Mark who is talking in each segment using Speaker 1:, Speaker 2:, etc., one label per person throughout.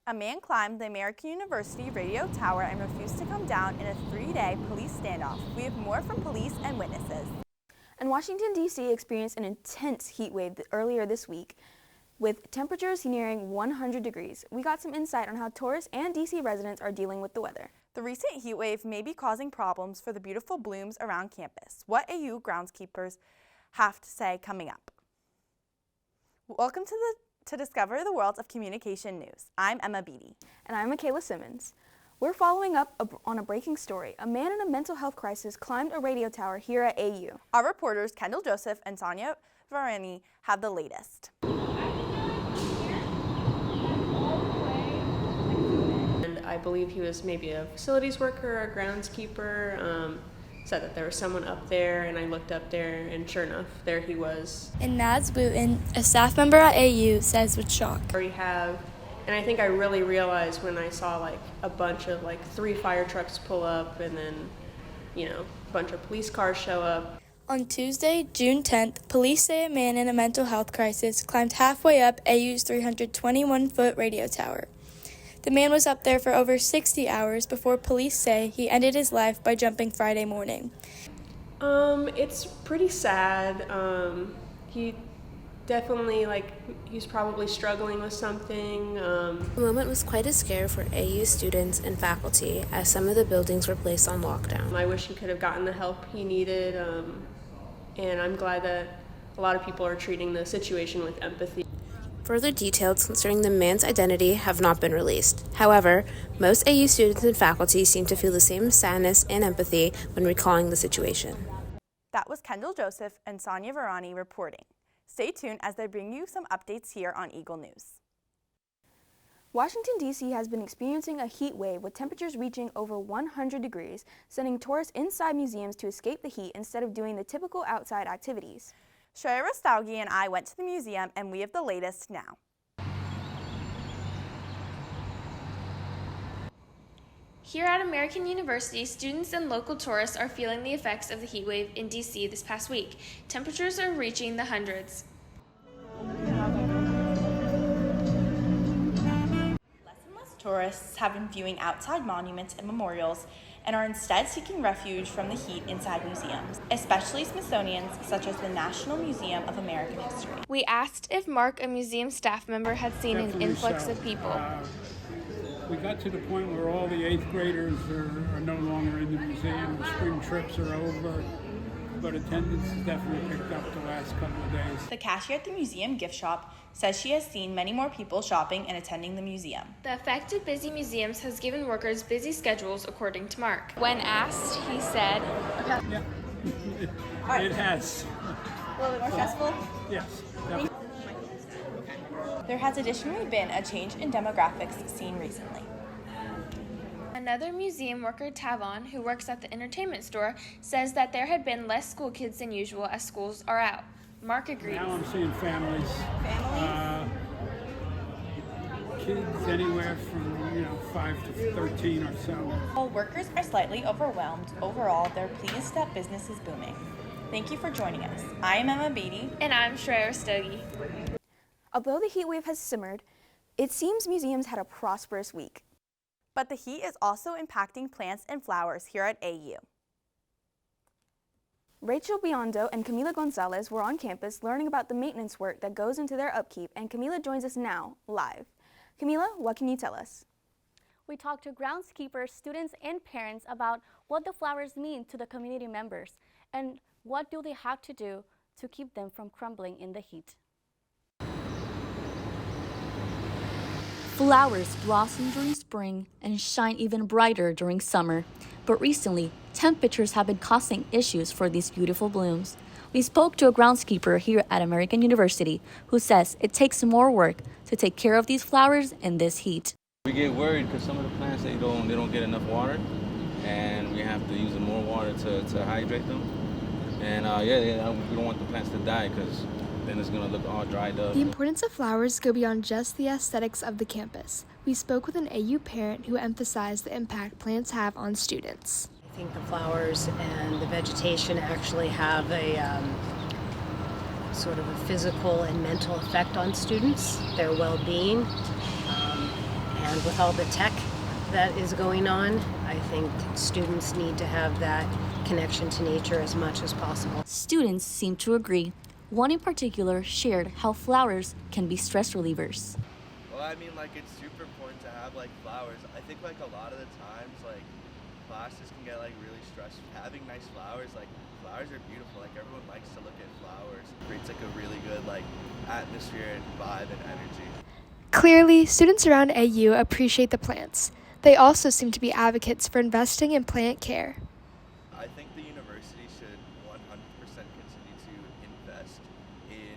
Speaker 1: A man climbed the American University radio tower and refused to come down in a 3-day police standoff. We have more from police and witnesses.
Speaker 2: And Washington, D.C. experienced an intense heat wave earlier this week, with temperatures nearing 100 degrees. We got some insight on how tourists and D.C. residents are dealing with the weather.
Speaker 1: The recent heat wave may be causing problems for the beautiful blooms around campus. What AU groundskeepers have to say coming up. Welcome to Discover the World of Communication News. I'm Emma Beatty.
Speaker 2: And I'm Michaela Simmons. We're following up on a breaking story. A man in a mental health crisis climbed a radio tower here at AU.
Speaker 1: Our reporters Kendall Joseph and Sonia Varani have the latest.
Speaker 3: And I believe he was maybe a facilities worker, a groundskeeper. Said that there was someone up there, and I looked up there, and sure enough, there he was.
Speaker 4: And Naz Wooten, a staff member at AU, says with shock.
Speaker 3: We have, and I think I really realized when I saw a bunch of 3 fire trucks pull up, and then, a bunch of police cars show up.
Speaker 4: On Tuesday, June 10th, police say a man in a mental health crisis climbed halfway up AU's 321-foot radio tower. The man was up there for over 60 hours before police say he ended his life by jumping Friday morning.
Speaker 3: It's pretty sad. He definitely, he's probably struggling with something.
Speaker 5: The moment was quite a scare for AU students and faculty as some of the buildings were placed on lockdown.
Speaker 3: I wish he could have gotten the help he needed, and I'm glad that a lot of people are treating the situation with empathy.
Speaker 5: Further details concerning the man's identity have not been released. However, most AU students and faculty seem to feel the same sadness and empathy when recalling the situation.
Speaker 1: That was Kendall Joseph and Sonia Varani reporting. Stay tuned as they bring you some updates here on Eagle News.
Speaker 2: Washington, D.C. has been experiencing a heat wave with temperatures reaching over 100 degrees, sending tourists inside museums to escape the heat instead of doing the typical outside activities.
Speaker 1: Shreya Rostaugi and I went to the museum, and we have the latest now.
Speaker 6: Here at American University, students and local tourists are feeling the effects of the heat wave in D.C. this past week. Temperatures are reaching the hundreds.
Speaker 1: Less and less tourists have been viewing outside monuments and memorials and are instead seeking refuge from the heat inside museums, especially Smithsonian's such as the National Museum of American History.
Speaker 6: We asked if Mark, a museum staff member, had seen an influx of people.
Speaker 7: We got to the point where all the 8th graders are no longer in the museum. The spring trips are over, but attendance has definitely picked up the last couple of days.
Speaker 1: The cashier at the museum gift shop says she has seen many more people shopping and attending the museum.
Speaker 6: The effect of busy museums has given workers busy schedules, according to Mark. When asked, he said,
Speaker 7: Yeah, it has.
Speaker 1: A little bit more stressful?
Speaker 7: Yes, definitely.
Speaker 1: There has additionally been a change in demographics seen recently.
Speaker 6: Another museum worker, Tavon, who works at the entertainment store, says that there had been less school kids than usual as schools are out. Mark agrees.
Speaker 7: Now I'm seeing families? Kids anywhere from 5 to 13 or so.
Speaker 1: While workers are slightly overwhelmed, overall they're pleased that business is booming. Thank you for joining us. I am Emma Beatty.
Speaker 6: And I'm Shreya Rostaugi.
Speaker 2: Although the heat wave has simmered, it seems museums had a prosperous week.
Speaker 1: But the heat is also impacting plants and flowers here at AU.
Speaker 2: Rachel Biondo and Camila Gonzalez were on campus learning about the maintenance work that goes into their upkeep, and Camila joins us now, live. Camila, what can you tell us?
Speaker 8: We talked to groundskeepers, students, and parents about what the flowers mean to the community members and what do they have to do to keep them from crumbling in the heat.
Speaker 9: Flowers blossom during spring and shine even brighter during summer. But recently, temperatures have been causing issues for these beautiful blooms. We spoke to a groundskeeper here at American University who says it takes more work to take care of these flowers in this heat.
Speaker 10: We get worried because some of the plants, they don't get enough water, and we have to use more water to hydrate them. And we don't want the plants to die because then it's going to look all dried up.
Speaker 11: The importance of flowers go beyond just the aesthetics of the campus. We spoke with an AU parent who emphasized the impact plants have on students.
Speaker 12: I think the flowers and the vegetation actually have a sort of a physical and mental effect on students, their well-being, and with all the tech that is going on, I think students need to have that connection to nature as much as possible.
Speaker 9: Students seem to agree. One in particular shared how flowers can be stress relievers.
Speaker 13: Well, I mean, like, it's super important to have, like, flowers. I think, like, a lot of the times, like, classes can get, like, really stressed. Having nice flowers, like, flowers are beautiful. Like, everyone likes to look at flowers. It creates, like, a really good, like, atmosphere and vibe and energy.
Speaker 11: Clearly, students around AU appreciate the plants. They also seem to be advocates for investing in plant care.
Speaker 13: I think the university should 100% continue to invest in,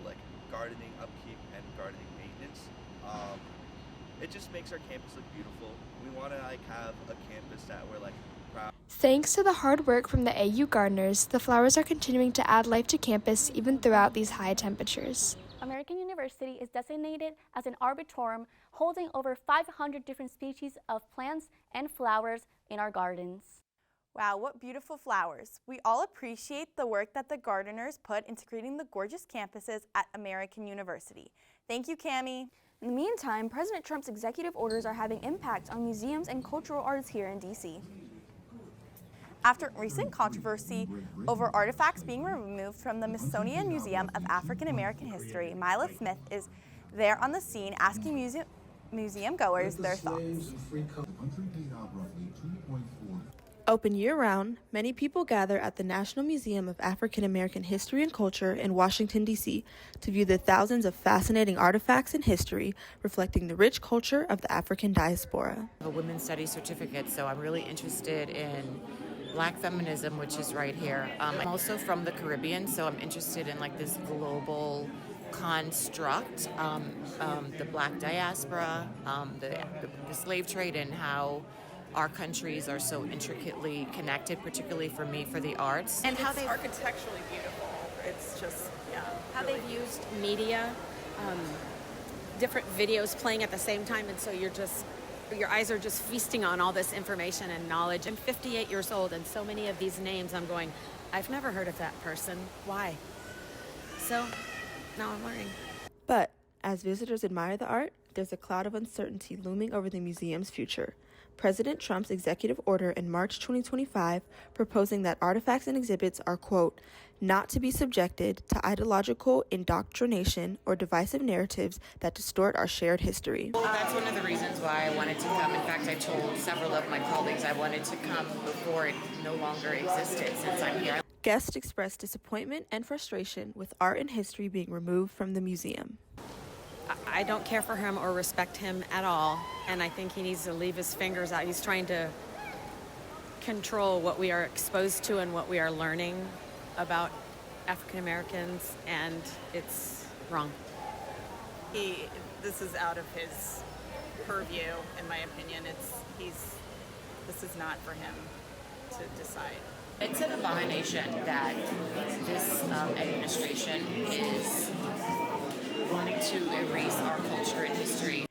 Speaker 13: like, gardening upkeep and gardening maintenance. It just makes our campus look beautiful. We want to, like, have a campus that we're, like, proud.
Speaker 11: Thanks to the hard work from the AU gardeners, the flowers are continuing to add life to campus even throughout these high temperatures.
Speaker 8: American University is designated as an arboretum holding over 500 different species of plants and flowers in our gardens.
Speaker 1: Wow, what beautiful flowers. We all appreciate the work that the gardeners put into creating the gorgeous campuses at American University. Thank you, Cammie.
Speaker 2: In the meantime, President Trump's executive orders are having impact on museums and cultural arts here in D.C.
Speaker 1: After recent controversy over artifacts being removed from the Smithsonian Museum of African American History, Mila Smith is there on the scene asking museum goers their thoughts.
Speaker 14: Open year-round, many people gather at the National Museum of African American History and Culture in Washington, D.C. to view the thousands of fascinating artifacts and history reflecting the rich culture of the African diaspora.
Speaker 15: A women's studies certificate, so I'm really interested in Black feminism, which is right here. I'm also from the Caribbean, so I'm interested in like this global construct, the Black diaspora, the slave trade, and how our countries are so intricately connected, particularly for me, for the arts.
Speaker 16: And how they're architecturally beautiful. It's just, how they've used media, different videos playing at the same time, and so your eyes are just feasting on all this information and knowledge. I'm 58 years old, and so many of these names I'm going, I've never heard of that person. Why? So now I'm learning.
Speaker 14: But as visitors admire the art, there's a cloud of uncertainty looming over the museum's future. President Trump's executive order in March 2025 proposing that artifacts and exhibits are, quote, not to be subjected to ideological indoctrination or divisive narratives that distort our shared history.
Speaker 15: That's one of the reasons why I wanted to come. In fact, I told several of my colleagues I wanted to come before it no longer existed, since I'm here.
Speaker 14: Guests expressed disappointment and frustration with art and history being removed from the museum.
Speaker 16: I don't care for him or respect him at all, and I think he needs to leave his fingers out. He's trying to control what we are exposed to and what we are learning about African Americans, and it's wrong. This is out of his purview, in my opinion. This is not for him to decide.
Speaker 15: It's an abomination that this administration is wanting to erase our culture and history.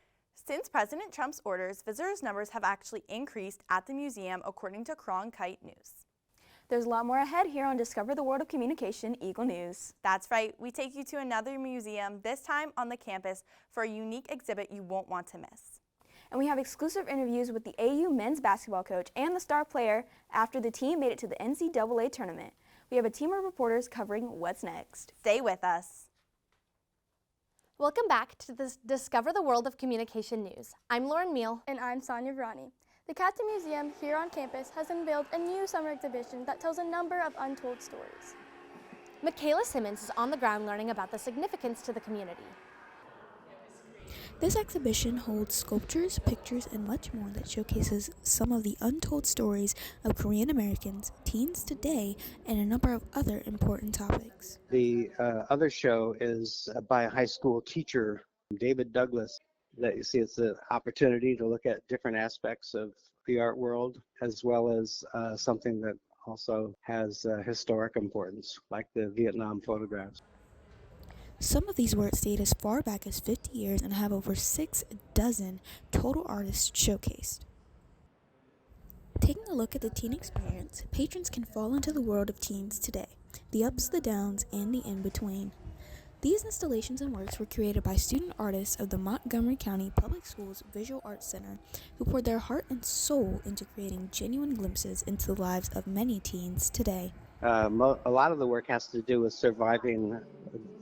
Speaker 1: Since President Trump's orders, visitors' numbers have actually increased at the museum, according to Cronkite News.
Speaker 2: There's a lot more ahead here on Discover the World of Communication, Eagle News.
Speaker 1: That's right. We take you to another museum, this time on the campus, for a unique exhibit you won't want to miss.
Speaker 2: And we have exclusive interviews with the AU men's basketball coach and the star player after the team made it to the NCAA tournament. We have a team of reporters covering what's next.
Speaker 1: Stay with us.
Speaker 17: Welcome back to this Discover the World of Communication News. I'm Lauren Meal.
Speaker 18: And I'm Sonia Vrani. The Captain Museum here on campus has unveiled a new summer exhibition that tells a number of untold stories.
Speaker 17: Michaela Simmons is on the ground learning about the significance to the community.
Speaker 19: This exhibition holds sculptures, pictures, and much more that showcases some of the untold stories of Korean Americans, teens today, and a number of other important topics.
Speaker 20: The other show is by a high school teacher, David Douglas. That you see, it's an opportunity to look at different aspects of the art world, as well as something that also has historic importance, like the Vietnam photographs.
Speaker 19: Some of these works date as far back as 50 years and have over 6 dozen total artists showcased. Taking a look at the teen experience, patrons can fall into the world of teens today, the ups, the downs, and the in-between. These installations and works were created by student artists of the Montgomery County Public Schools Visual Arts Center, who poured their heart and soul into creating genuine glimpses into the lives of many teens today.
Speaker 20: A lot of the work has to do with surviving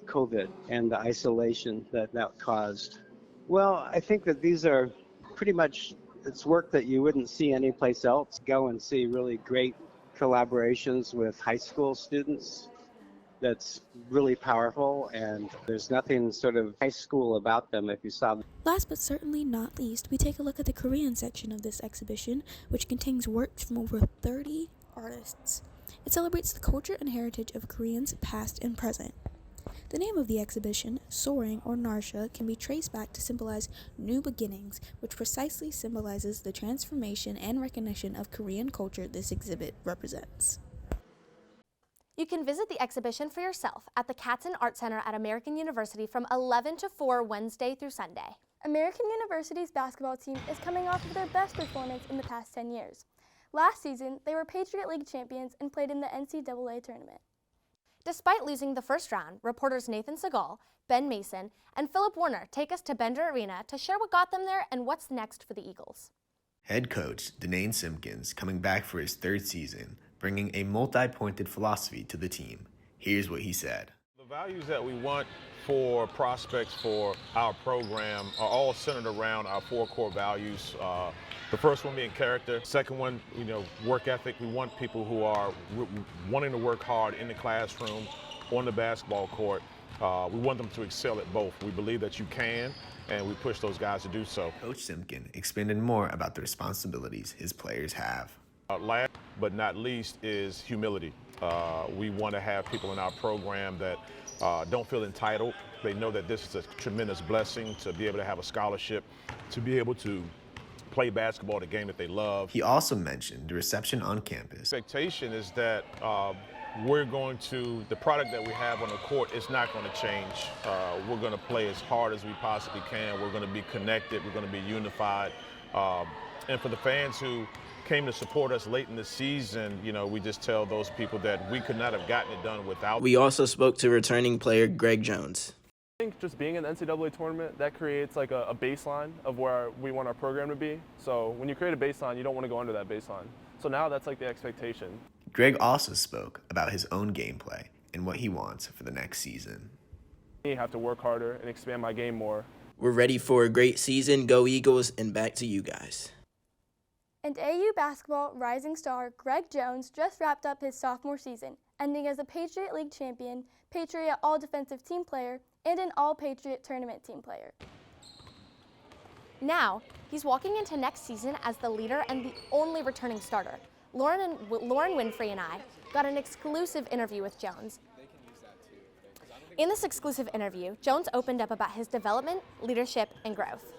Speaker 20: COVID and the isolation that caused. Well, I think that these are pretty much, it's work that you wouldn't see anyplace else. Go and see really great collaborations with high school students. That's really powerful, and there's nothing sort of high school about them if you saw them.
Speaker 19: Last but certainly not least, we take a look at the Korean section of this exhibition, which contains works from over 30 artists. It celebrates the culture and heritage of Koreans past and present. The name of the exhibition, Soaring or Narsha, can be traced back to symbolize new beginnings, which precisely symbolizes the transformation and recognition of Korean culture this exhibit represents.
Speaker 17: You can visit the exhibition for yourself at the Katzen Art Center at American University from 11 to 4 Wednesday through Sunday.
Speaker 18: American University's basketball team is coming off of their best performance in the past 10 years. Last season, they were Patriot League champions and played in the NCAA tournament.
Speaker 17: Despite losing the first round, reporters Nathan Segal, Ben Mason, and Philip Warner take us to Bender Arena to share what got them there and what's next for the Eagles.
Speaker 21: Head coach Danae Simpkins coming back for his third season, bringing a multi-pointed philosophy to the team. Here's what he said.
Speaker 22: The values that we want for prospects for our program are all centered around our 4 core values. The first one being character. Second one, work ethic. We want people who are wanting to work hard in the classroom, on the basketball court. We want them to excel at both. We believe that you can, and we push those guys to do so.
Speaker 21: Coach Simpkin expanded more about the responsibilities his players have.
Speaker 22: Last but not least is humility. We want to have people in our program that don't feel entitled. They know that this is a tremendous blessing to be able to have a scholarship, to be able to play basketball, the game that they love.
Speaker 21: He also mentioned the reception on campus.
Speaker 22: The expectation is that the product that we have on the court is not going to change. We're going to play as hard as we possibly can. We're going to be connected. We're going to be unified. And for the fans who came to support us late in the season, we just tell those people that we could not have gotten it done without.
Speaker 23: We also spoke to returning player Greg Jones.
Speaker 24: I think just being in the NCAA tournament, that creates like a baseline of where we want our program to be. So when you create a baseline, you don't want to go under that baseline. So now that's like the expectation.
Speaker 21: Greg also spoke about his own gameplay and what he wants for the next season.
Speaker 24: I have to work harder and expand my game more.
Speaker 23: We're ready for a great season. Go Eagles, and back to you guys.
Speaker 18: And AU basketball rising star Greg Jones just wrapped up his sophomore season, ending as a Patriot League champion, Patriot All-Defensive Team player, and an All-Patriot Tournament team player.
Speaker 17: Now, he's walking into next season as the leader and the only returning starter. Lauren Winfrey and I got an exclusive interview with Jones. In this exclusive interview, Jones opened up about his development, leadership, and growth.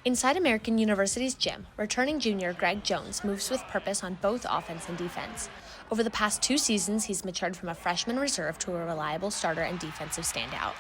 Speaker 17: Inside American University's gym, returning junior Greg Jones moves with purpose on both offense and defense. Over the past 2 seasons, he's matured from a freshman reserve to a reliable starter and defensive standout.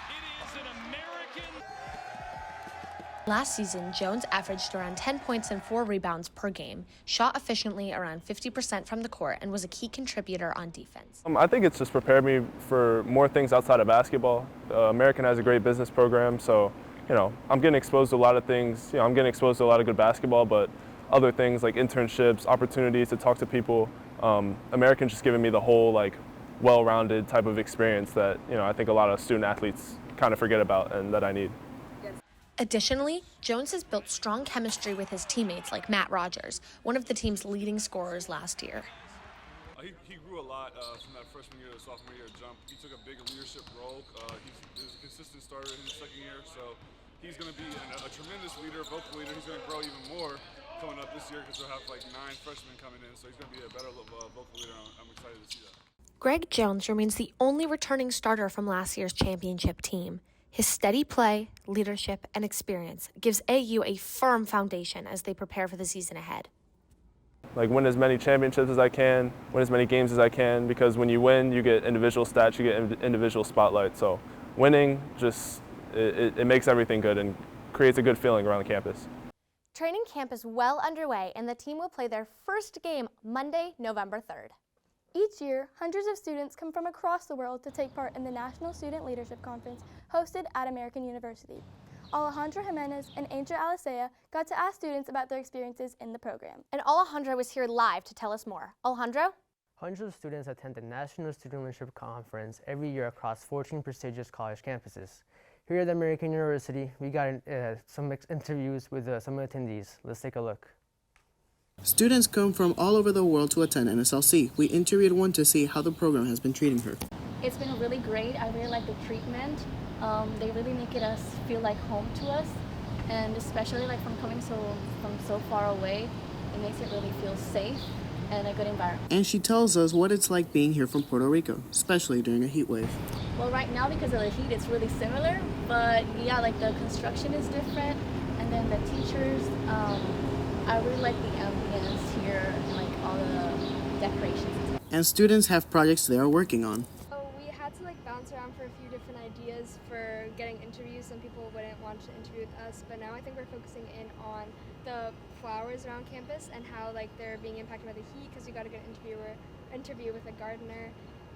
Speaker 17: Last season, Jones averaged around 10 points and 4 rebounds per game, shot efficiently around 50% from the court, and was a key contributor on defense.
Speaker 24: I think it's just prepared me for more things outside of basketball. American has a great business program, so I'm getting exposed to a lot of things. I'm getting exposed to a lot of good basketball, but other things like internships, opportunities to talk to people. American's just giving me the whole well-rounded type of experience that I think a lot of student athletes kind of forget about and that I need.
Speaker 17: Additionally, Jones has built strong chemistry with his teammates like Matt Rogers, one of the team's leading scorers last year.
Speaker 25: He grew a lot from that freshman year to sophomore year jump. He took a big leadership role. He was a consistent starter in his second year, so he's going to be a tremendous leader, vocal leader. He's going to grow even more coming up this year because we'll have 9 freshmen coming in, so he's going to be a better vocal leader. I'm excited to see that.
Speaker 17: Greg Jones remains the only returning starter from last year's championship team. His steady play, leadership, and experience gives AU a firm foundation as they prepare for the season ahead.
Speaker 24: Win as many championships as I can, win as many games as I can, because when you win, you get individual stats, you get individual spotlight. So winning it makes everything good and creates a good feeling around the campus.
Speaker 17: Training camp is well underway, and the team will play their first game Monday, November 3rd.
Speaker 18: Each year, hundreds of students come from across the world to take part in the National Student Leadership Conference hosted at American University. Alejandra Jimenez and Angel Alicea got to ask students about their experiences in the program.
Speaker 17: And Alejandra was here live to tell us more. Alejandro?
Speaker 3: Hundreds of students attend the National Student Leadership Conference every year across 14 prestigious college campuses. Here at American University, we got some interviews with some attendees. Let's take a look.
Speaker 4: Students come from all over the world to attend NSLC. We interviewed one to see how the program has been treating her.
Speaker 8: It's been really great. I really like the treatment. They really make us feel like home to us, and especially like from coming from so far away, it makes it really feel safe and a good environment.
Speaker 4: And she tells us what it's like being here from Puerto Rico, especially during a heat wave.
Speaker 8: Well, right now because of the heat, it's really similar, but yeah, like the construction is different, and then the teachers. I really like the ambience here and like all the decorations.
Speaker 4: And students have projects they are working on.
Speaker 5: We had to bounce around for a few different ideas for getting interviews. Some people wouldn't want to interview with us, but now I think we're focusing in on the flowers around campus and how they're being impacted by the heat, because we got a good interview with a gardener,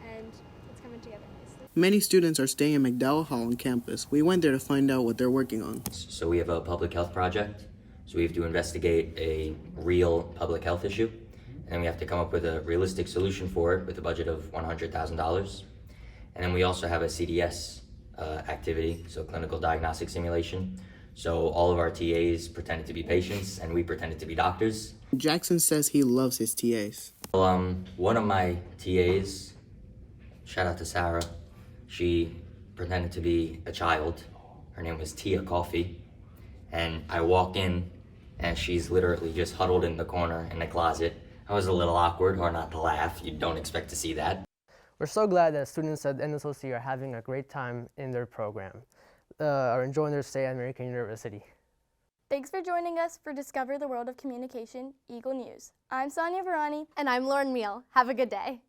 Speaker 5: and it's coming together nicely.
Speaker 4: Many students are staying in McDowell Hall on campus. We went there to find out what they're working on.
Speaker 6: So we have a public health project. So we have to investigate a real public health issue, and we have to come up with a realistic solution for it with a budget of $100,000. And then we also have a CDS activity, so clinical diagnostic simulation. So all of our TAs pretended to be patients, and we pretended to be doctors.
Speaker 4: Jackson says he loves his TAs.
Speaker 6: One of my TAs, shout out to Sarah, she pretended to be a child. Her name was Tia Coffee. And I walk in, and she's literally just huddled in the corner in the closet. I was a little awkward, hard not to laugh. You don't expect to see that.
Speaker 3: We're so glad that students at NSLC are having a great time in their program, are enjoying their stay at American University.
Speaker 18: Thanks for joining us for Discover the World of Communication, Eagle News. I'm Sonia Varani.
Speaker 17: And I'm Lauren Meal. Have a good day.